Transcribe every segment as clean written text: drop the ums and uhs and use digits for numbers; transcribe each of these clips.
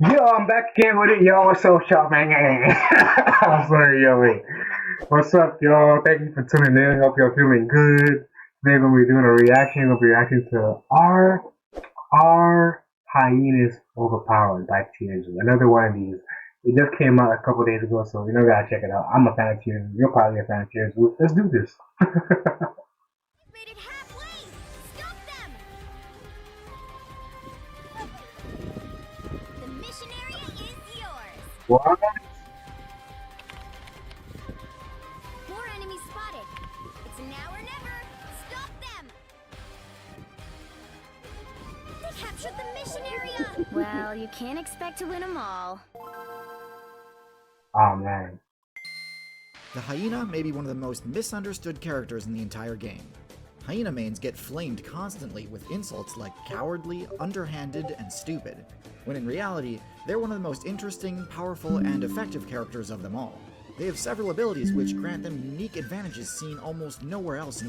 Yo, I'm back again with it. Yo, what's up, y'all, man? I'm sorry, yo, wait. What's up, y'all? Thank you for tuning in. Hope y'all feeling good. Today, we're gonna be doing a reaction. We'll be reacting to our Hyenas Overpowered by Tierzoo. Another one of these. It just came out a couple days ago, so you know, gotta check it out. I'm a fan of Tierzoo. You're probably a fan of Tierzoo. Let's do this. Made it halfway! Stop them! The mission area is yours! What? More enemies spotted. It's now or never. Stop them! They captured the mission area! Well, you can't expect to win them all. Oh, man. The hyena may be one of the most misunderstood characters in the entire game. Hyena mains get flamed constantly with insults like cowardly, underhanded, and stupid, when in reality, they're one of the most interesting, powerful, and effective characters of them all. They have several abilities which grant them unique advantages seen almost nowhere else in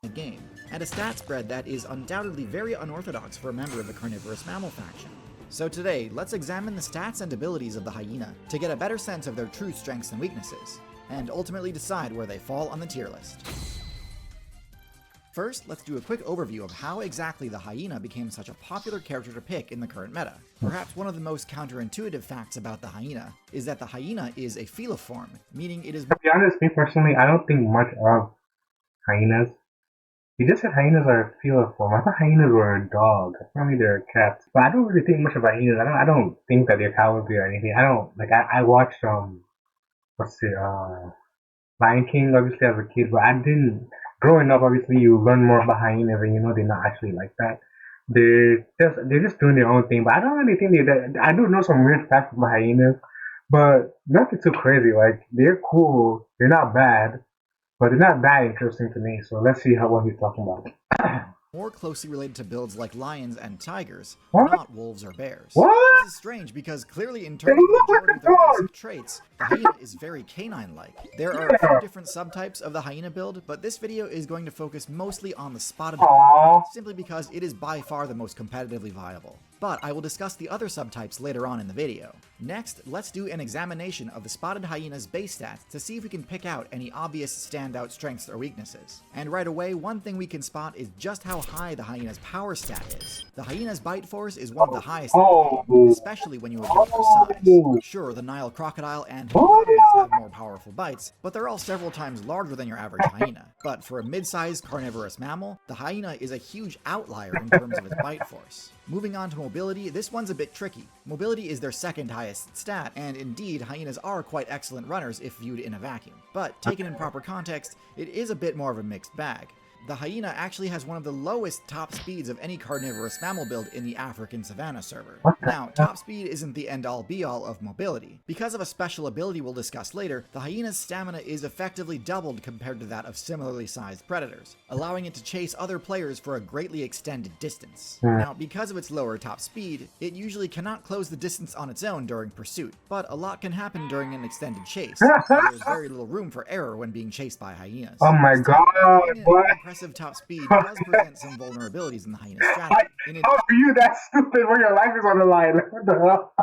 the game, and a stat spread that is undoubtedly very unorthodox for a member of the carnivorous mammal faction. So today, let's examine the stats and abilities of the hyena to get a better sense of their true strengths and weaknesses, and ultimately decide where they fall on the tier list. First, let's do a quick overview of how exactly the hyena became such a popular character to pick in the current meta. Perhaps one of the most counterintuitive facts about the hyena is that the hyena is a feliform, meaning it is— To be honest, me personally, I don't think much of hyenas. You just said hyenas are a feliform. I thought hyenas were a dog. Apparently they're cats. But I don't really think much about hyenas. I don't think that they're cowardly or anything. I don't like I watched what's it, Lion King obviously as a kid, but I didn't growing up obviously you learn more about hyenas and you know they're not actually like that. They're just doing their own thing. But I don't really think I do know some weird facts about hyenas, but nothing too crazy. Like they're cool, they're not bad, but they're not that interesting to me. So let's see what he's talking about. more closely related to builds like lions and tigers, What? not wolves or bears. What? This is strange because clearly in They terms of the look like majority a of their dog. basic traits, the hyena is very canine-like. There are a few Yeah. different subtypes of the hyena build, but this video is going to focus mostly on the spotted Aww. simply because it is by far the most competitively viable. But I will discuss the other subtypes later on in the video. Next, let's do an examination of the spotted hyena's base stats to see if we can pick out any obvious standout strengths or weaknesses. And right away, one thing we can spot is just how high the hyena's power stat is. The hyena's bite force is one of the highest, Oh. especially when you account for size. Oh. Sure, the Nile crocodile and Oh. hippopotamus have more powerful bites, but they're all several times larger than your average hyena. But for a mid-sized carnivorous mammal, the hyena is a huge outlier in terms of its bite force. Moving on to mobility, this one's a bit tricky. Mobility is their second highest stat, and indeed, hyenas are quite excellent runners if viewed in a vacuum. But taken in proper context, it is a bit more of a mixed bag. The hyena actually has one of the lowest top speeds of any carnivorous mammal build in the African savanna server. Now, top speed isn't the end-all be-all of mobility. Because of a special ability we'll discuss later, the hyena's stamina is effectively doubled compared to that of similarly sized predators, allowing it to chase other players for a greatly extended distance. Now, because of its lower top speed, it usually cannot close the distance on its own during pursuit, but a lot can happen during an extended chase. There's very little room for error when being chased by hyenas. Oh my Still, god, having an what? impressive top speed does present some vulnerabilities in the hyena strategy. In How are you that stupid when your life is on the line? What the hell?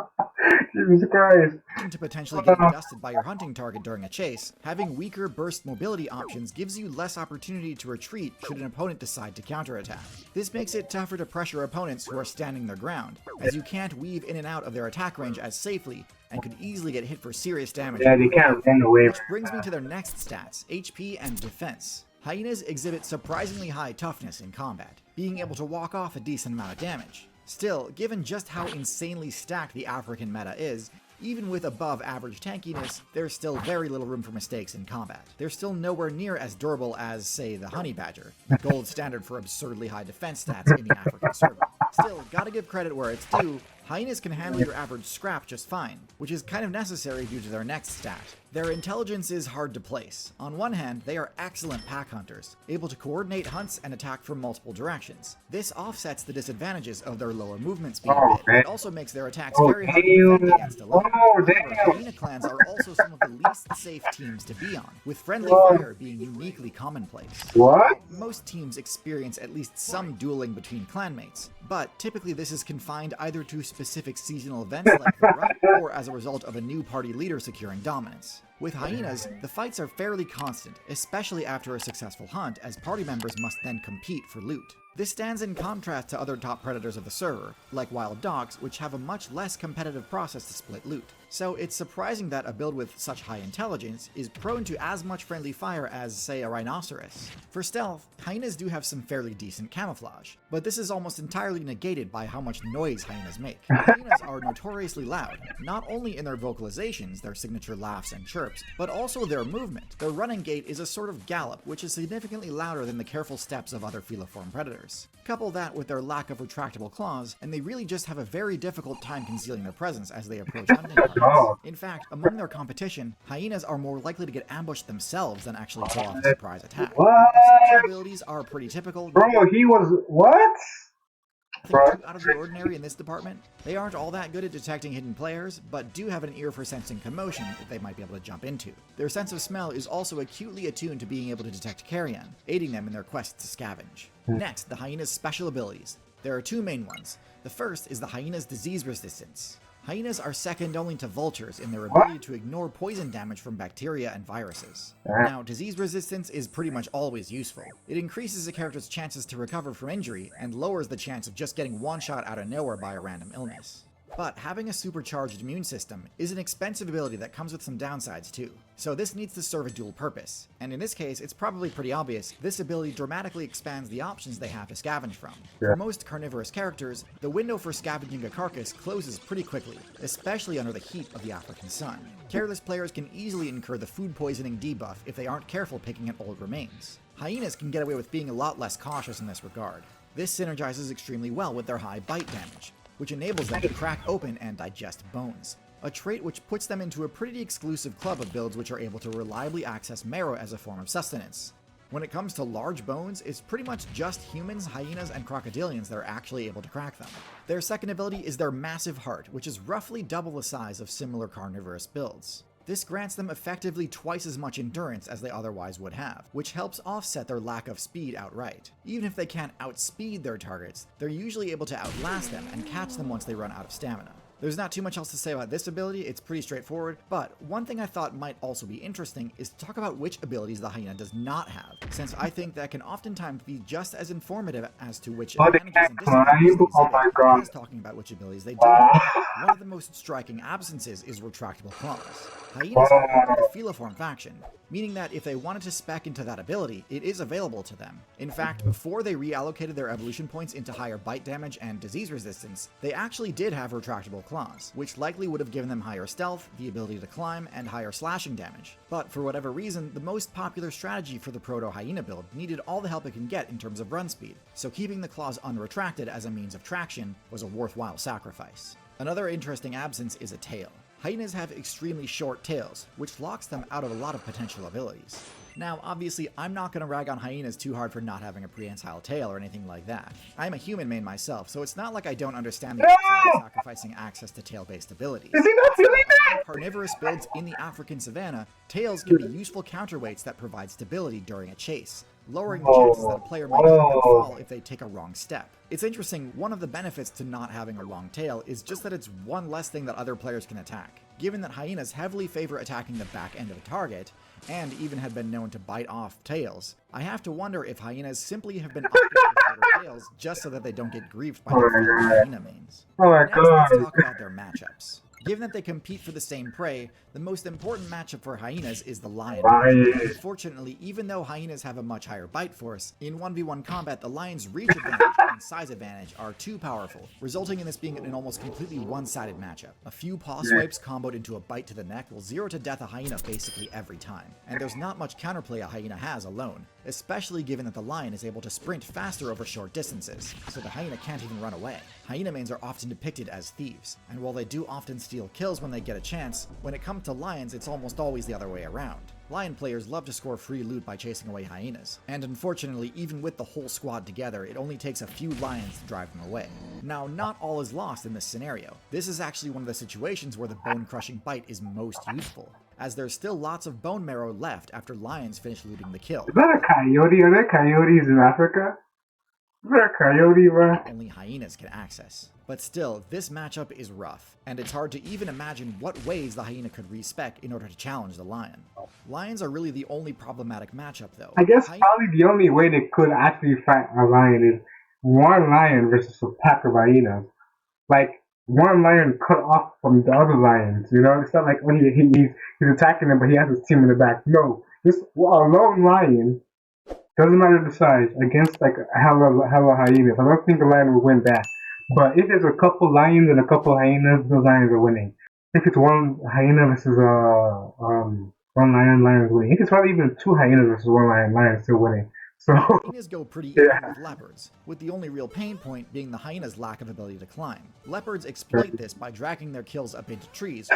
Jesus Christ. addition to potentially getting dusted by your hunting target during a chase, having weaker burst mobility options gives you less opportunity to retreat should an opponent decide to counterattack. This makes it tougher to pressure opponents who are standing their ground, as you can't weave in and out of their attack range as safely and could easily get hit for serious damage. Yeah, they can't run away. Which brings me to their next stats, HP and defense. Hyenas exhibit surprisingly high toughness in combat, being able to walk off a decent amount of damage. Still, given just how insanely stacked the African meta is, even with above average tankiness, there's still very little room for mistakes in combat. They're still nowhere near as durable as, say, the honey badger, the gold standard for absurdly high defense stats in the African server. Still, gotta give credit where it's due, hyenas can handle your average scrap just fine, which is kind of necessary due to their next stat. Their intelligence is hard to place. On one hand, they are excellent pack hunters, able to coordinate hunts and attack from multiple directions. This offsets the disadvantages of their lower movement speed a bit. It also makes their attacks very hard to defend against alone. However, hyena clans are also some of the least safe teams to be on, with friendly fire being uniquely commonplace. What? Most teams experience at least some dueling between clanmates, but typically this is confined either to specific seasonal events like the rut, or as a result of a new party leader securing dominance. With hyenas, the fights are fairly constant, especially after a successful hunt, as party members must then compete for loot. This stands in contrast to other top predators of the server, like wild dogs, which have a much less competitive process to split loot. So it's surprising that a build with such high intelligence is prone to as much friendly fire as, say, a rhinoceros. For stealth, hyenas do have some fairly decent camouflage, but this is almost entirely negated by how much noise hyenas make. Hyenas are notoriously loud, not only in their vocalizations, their signature laughs and chirps, but also their movement. Their running gait is a sort of gallop, which is significantly louder than the careful steps of other feliform predators. Couple that with their lack of retractable claws, and they really just have a very difficult time concealing their presence as they approach hunting targets. In fact, among their competition, hyenas are more likely to get ambushed themselves than actually pull off a surprise attack. What? Perception abilities are pretty typical. Bro, he was what? Nothing too out of the ordinary in this department. They aren't all that good at detecting hidden players, but do have an ear for sensing commotion that they might be able to jump into. Their sense of smell is also acutely attuned to being able to detect carrion, aiding them in their quest to scavenge. Next, the hyena's special abilities. There are two main ones. The first is the hyena's disease resistance. Hyenas are second only to vultures in their ability to ignore poison damage from bacteria and viruses. Now, disease resistance is pretty much always useful. It increases a character's chances to recover from injury and lowers the chance of just getting one shot out of nowhere by a random illness. But having a supercharged immune system is an expensive ability that comes with some downsides too. So this needs to serve a dual purpose. And in this case, it's probably pretty obvious, this ability dramatically expands the options they have to scavenge from. For most carnivorous characters, the window for scavenging a carcass closes pretty quickly, especially under the heat of the African sun. Careless players can easily incur the food poisoning debuff if they aren't careful picking at old remains. Hyenas can get away with being a lot less cautious in this regard. This synergizes extremely well with their high bite damage, which enables them to crack open and digest bones, a trait which puts them into a pretty exclusive club of builds which are able to reliably access marrow as a form of sustenance. When it comes to large bones, it's pretty much just humans, hyenas, and crocodilians that are actually able to crack them. Their second ability is their massive heart, which is roughly double the size of similar carnivorous builds. This grants them effectively twice as much endurance as they otherwise would have, which helps offset their lack of speed outright. Even if they can't outspeed their targets, they're usually able to outlast them and catch them once they run out of stamina. There's not too much else to say about this ability, it's pretty straightforward, but one thing I thought might also be interesting is to talk about which abilities the hyena does not have, since I think that can oftentimes be just as informative as to which advantages and disadvantages they have as talking about which abilities they do have. One of the most striking absences is retractable claws. Hyenas are part of the feliform faction, meaning that if they wanted to spec into that ability, it is available to them. In fact, before they reallocated their evolution points into higher bite damage and disease resistance, they actually did have retractable claws, which likely would have given them higher stealth, the ability to climb, and higher slashing damage. But for whatever reason, the most popular strategy for the proto-hyena build needed all the help it can get in terms of run speed, so keeping the claws unretracted as a means of traction was a worthwhile sacrifice. Another interesting absence is a tail. Hyenas have extremely short tails, which locks them out of a lot of potential abilities. Now, obviously, I'm not going to rag on hyenas too hard for not having a prehensile tail or anything like that. I'm a human main myself, so it's not like I don't understand the upside of sacrificing access to tail-based abilities. Is he not doing that? Carnivorous builds in the African savanna, tails can be useful counterweights that provide stability during a chase, lowering the chances that a player might trip and fall if they take a wrong step. It's interesting, one of the benefits to not having a long tail is just that it's one less thing that other players can attack. Given that hyenas heavily favor attacking the back end of a target, and even have been known to bite off tails, I have to wonder if hyenas simply have been opted for shorter tails just so that they don't get griefed by their fellow hyena mains. Next, let's talk about their matchups. Given that they compete for the same prey, the most important matchup for hyenas is the lion. Unfortunately, even though hyenas have a much higher bite force, in 1v1 combat the lion's reach advantage and size advantage are too powerful, resulting in this being an almost completely one-sided matchup. A few paw swipes comboed into a bite to the neck will zero to death a hyena basically every time, and there's not much counterplay a hyena has alone, especially given that the lion is able to sprint faster over short distances, so the hyena can't even run away. Hyena mains are often depicted as thieves, and while they do often steal kills when they get a chance, when it comes to lions it's almost always the other way around. Lion players love to score free loot by chasing away hyenas, and unfortunately even with the whole squad together it only takes a few lions to drive them away. Now, not all is lost in this scenario. This is actually one of the situations where the bone-crushing bite is most useful, as there's still lots of bone marrow left after lions finish looting the kill. Is that a coyote? Are there coyotes in Africa? Is there a coyote, bro? only hyenas can access. But still, this matchup is rough, and it's hard to even imagine what ways the hyena could respec in order to challenge the lion. Lions are really the only problematic matchup though. I guess probably the only way they could actually fight a lion is one lion versus a pack of hyenas. Like one lion cut off from the other lions. You know, it's not like when he's attacking them, but he has his team in the back. No, just a lone lion. Doesn't matter the size against like a hella hyenas. I don't think a lion will win that. But if there's a couple lions and a couple hyenas, those lions are winning. If it's one hyena versus one lion, lion is winning. If it's probably even two hyenas versus one lion, lion is still winning. So hyenas go pretty even yeah. with leopards, with the only real pain point being the hyena's lack of ability to climb. Leopards exploit this by dragging their kills up into trees,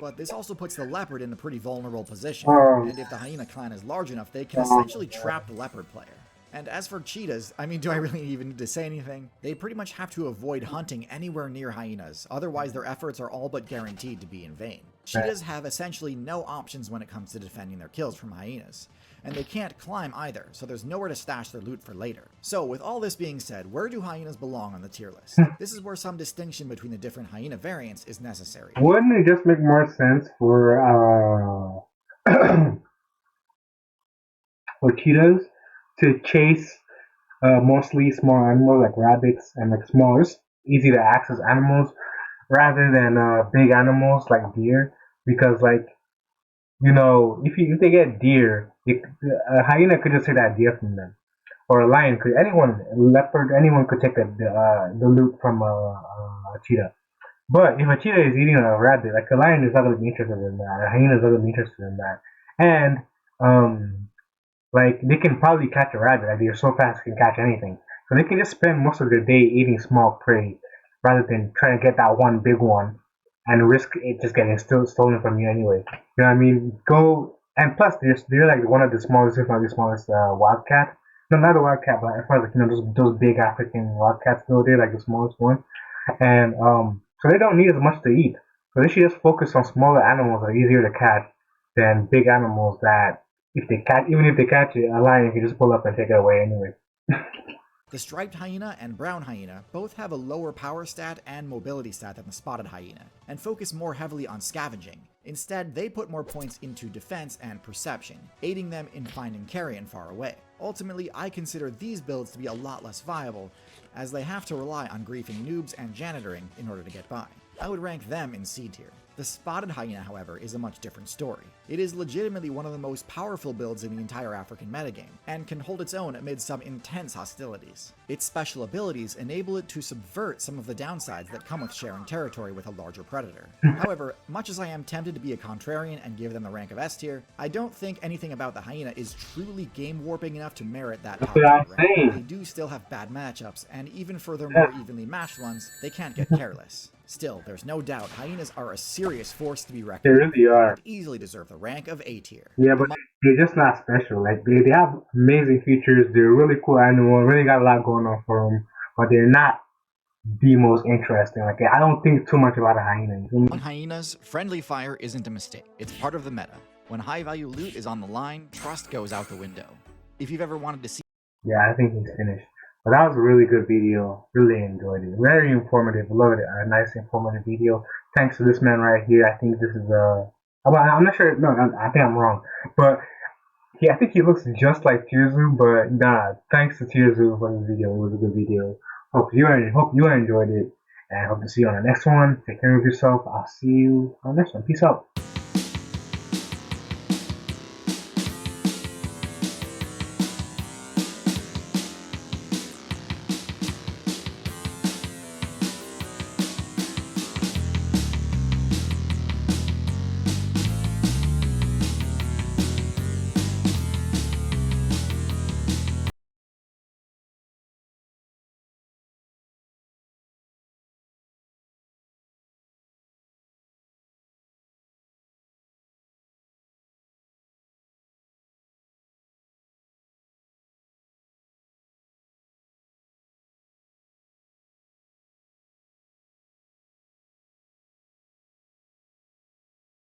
but this also puts the leopard in a pretty vulnerable position, and if the hyena clan is large enough, they can essentially trap the leopard player. And as for cheetahs, I mean, do I really even need to say anything? They pretty much have to avoid hunting anywhere near hyenas, otherwise their efforts are all but guaranteed to be in vain. Cheetahs have essentially no options when it comes to defending their kills from hyenas, and they can't climb either, so there's nowhere to stash their loot for later. So with all this being said, where do hyenas belong on the tier list? This is where some distinction between the different hyena variants is necessary. Wouldn't it just make more sense for cheetahs to chase mostly small animals like rabbits and like small, just easy to access animals rather than big animals like deer? Because like if they get deer, a hyena could just take that deer from them, or a lion could, leopard, anyone could take the loot from a cheetah. But if a cheetah is eating a rabbit, like a lion is not going to be interested in that, a hyena is not going to be interested in that, and like they can probably catch a rabbit. Like they're so fast, they can catch anything. So they can just spend most of their day eating small prey rather than trying to get that one big one and risk it just getting still stolen from you anyway. You know what I mean? Go and plus they're like one of the smallest, if not the smallest, wildcat. No, not a wildcat, but as far as like those big African wildcats go, they're like the smallest one, and so they don't need as much to eat. So they should just focus on smaller animals that are easier to catch than big animals that even if they catch it, a lion can just pull up and take it away anyway. The striped hyena and brown hyena both have a lower power stat and mobility stat than the spotted hyena, and focus more heavily on scavenging. Instead, they put more points into defense and perception, aiding them in finding carrion far away. Ultimately, I consider these builds to be a lot less viable, as they have to rely on griefing noobs and janitoring in order to get by. I would rank them in C tier. The spotted hyena, however, is a much different story. It is legitimately one of the most powerful builds in the entire African metagame, and can hold its own amid some intense hostilities. Its special abilities enable it to subvert some of the downsides that come with sharing territory with a larger predator. However, much as I am tempted to be a contrarian and give them the rank of S tier, I don't think anything about the hyena is truly game warping enough to merit that top rank. They do still have bad matchups, and even for their more evenly matched ones, they can't get careless. Still, there's no doubt hyenas are a serious force to be reckoned with. They really are. And easily deserve the rank of A tier. Yeah, but they're just not special. Like they have amazing features. They're a really cool animal. Really got a lot going on for them. But they're not the most interesting. Like I don't think too much about a hyena. On hyenas, friendly fire isn't a mistake. It's part of the meta. When high value loot is on the line, trust goes out the window. If you've ever wanted to see... Yeah, I think he's finished. But that was a really good video. Really enjoyed it. Very informative. Loved it. A nice informative video. Thanks to this man right here. I think this is I'm not sure. No, I think I'm wrong. But I think he looks just like Tierzoo. But nah. Thanks to Tierzoo for this video. It was a good video. Hope you enjoyed it. And hope to see you on the next one. Take care of yourself. I'll see you on the next one. Peace out.